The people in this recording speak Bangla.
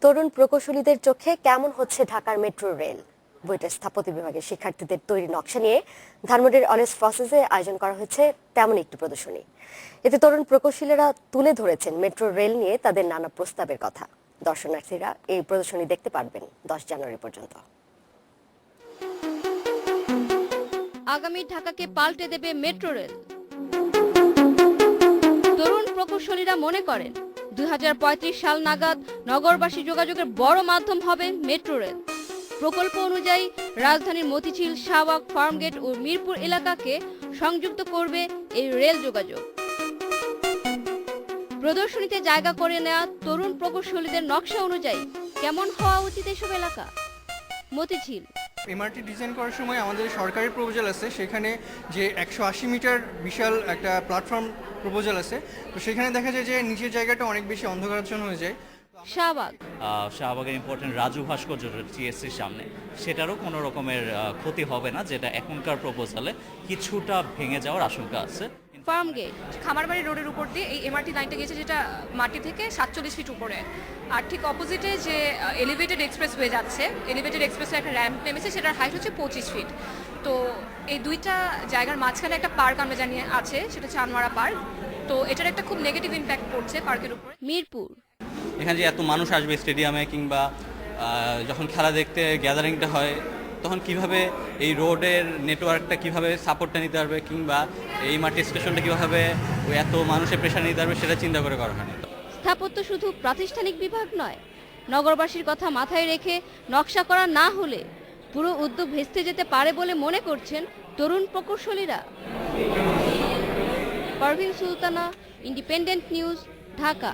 তরুণ প্রকৌশলীদের চোখে কেমন হচ্ছে ঢাকার মেট্রো রেল। বুয়েটের স্থাপত্য বিভাগের শিক্ষার্থীদের তৈরি নকশা নিয়ে ধানমন্ডির অনেস ফসেসে আয়োজন করা হয়েছে তেমন একটি প্রদর্শনী। এতে তরুণ প্রকৌশলীরা তুলে ধরেছেন মেট্রো রেল নিয়ে তাদের নানা প্রস্তাবের কথা। দর্শনার্থীরা এই প্রদর্শনী দেখতে পারবেন 10 জানুয়ারি পর্যন্ত। আগামী ঢাকাকে পাল্টে দেবে মেট্রো রেল। তরুণ প্রকৌশলীরা মনে করেন 2035 সাল নাগাদ নগরবাসী যোগাযোগের বড় মাধ্যম হবে মেট্রো রেল। প্রকল্প অনুযায়ী রাজধানীর মতিঝিল, শাহবাগ, ফার্মগেট ও মিরপুর এলাকাকে সংযুক্ত করবে এই রেল যোগাযোগ। প্রদর্শনীতে জায়গা করে নেওয়া তরুণ প্রকৌশলীদের নকশা অনুযায়ী কেমন হওয়া উচিত এসব এলাকা? মতিঝিল এমআরটি ডিজাইন করার সময় আমাদের সরকারি প্রপোজাল আছে, সেখানে যে 180 মিটার বিশাল একটা প্ল্যাটফর্ম প্রপোজাল আছে, তো সেখানে দেখা যায় যে নিচের জায়গাটা অনেক বেশি অন্ধকারাচ্ছন্ন হয়ে যায়। শাহবাগের ইম্পর্টেন্ট রাজু ভাস্কর্য টিএসসির সামনে, সেটারও কোনো রকমের ক্ষতি হবে না, যেটা এখনকার প্রপোজালে কিছুটা ভেঙে যাওয়ার আশঙ্কা আছে। ফার্মগেট খামারবাড়ি রোডের উপর দিয়ে এই এমআরটি লাইনটা গেছে, যেটা মাটি থেকে 47 ফিট উপরে। আর ঠিক অপোজিটে যে এলিভেটেড এক্সপ্রেস হয়ে যাচ্ছে, এলিভেটেড এক্সপ্রেসে একটা র্যাম্প নেমেছে, সেটার হাইট হচ্ছে 25 ফিট। তো এই দুইটা জায়গার মাঝখানে একটা পার্ক আমরা জানি আছে, সেটা হচ্ছে আনোয়ারা পার্ক। তো এটার একটা খুব নেগেটিভ ইম্প্যাক্ট পড়ছে পার্কের উপরে। মিরপুর এখানে যে এত মানুষ আসবে স্টেডিয়ামে, কিংবা যখন খেলা দেখতে গ্যাদারিংটা হয়, তখন কিভাবে এই রোডের নেটওয়ার্কটা কিভাবে সাপোর্টটা নিতে পারবে, কিংবা এই মাটি স্টেশনটা কিভাবে এত মানুষের প্রেশার নিতে পারবে, সেটা চিন্তা করে করা হয়নি। স্থাপত্য শুধু প্রাতিষ্ঠানিক বিভাগ নয়, নগরবাসীর কথা মাথায় রেখে নকশা করা না হলে পুরো উদ্যোগ ভেস্তে যেতে পারে বলে মনে করছেন তরুণ প্রকৌশলীরা। Parvin Sultana, Independent News, Dhaka.